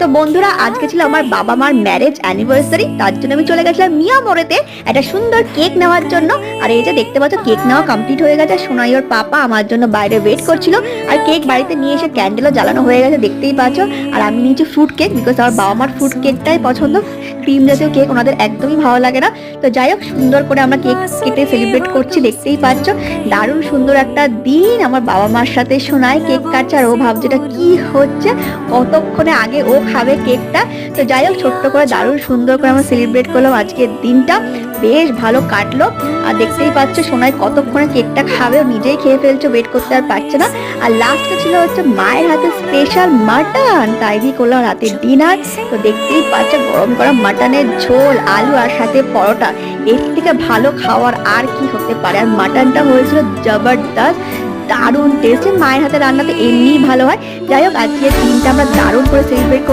তো বন্ধুরা, আজকে ছিল আমার বাবা মার ম্যারেজ অ্যানিভার্সারি। তার জন্য আমি চলে গেছিলাম মিয়ামোড়েতে একটা সুন্দর কেক নেওয়ার জন্য। আর এই যে দেখতে পাচ্ছ, কেক নেওয়া কমপ্লিট হয়ে গেছে। সোনাই ওর পাপা আমার জন্য বাইরে ওয়েট করছিল। আর কেক বাড়িতে নিয়ে এসে ক্যান্ডেলও জ্বালানো হয়ে গেছে, দেখতেই পাচ্ছ। আর আমি নিয়েছি ফ্রুট কেক, বিকজ আমার বাবা মার ফ্রুট কেকটাই পছন্দ। ক্রিম জাতীয় কেক ওনাদের একদমই ভালো লাগে না। তো যাই হোক, সুন্দর করে আমরা কেক কেটে সেলিব্রেট করছি, দেখতেই পাচ্ছ। দারুণ সুন্দর একটা দিন আমার বাবা মার সাথে। সোনাই কেক কাটছে আর ও ভাবছে এটা কি হচ্ছে, কতক্ষণে আগে ও খাবে কেকটা। তো যাই হোক, ছোট্ট করে দারুণ সুন্দর করে আমরা সেলিব্রেট করলাম আজকের দিনটা। বেশ ভালো কাটলো। আর দেখতেই পাচ্ছ সোনাই কতক্ষণে কেকটা খাবে, ও নিজেই খেয়ে ফেলছে, ওয়েট করতে আর পারছে না। আর লাস্টে ছিল হচ্ছে মায়ের হাতে স্পেশাল মাটন, তাই দিয়ে করলাম রাতের ডিনার। তো দেখতেই পাচ্ছ গরম গরম মাটনের ঝোল, আলু আর সাথে পরোটা। এর থেকে ভালো খাওয়ার আর কি হতে পারে। আর মাটনটা হয়েছিল জবরদস্ত, দারুণ টেস্ট। মায়ের হাতে রান্না তো এমনিই ভালো হয়। যাই হোক, আজকের দিনটা আমরা দারুণ করে সেলিব্রেট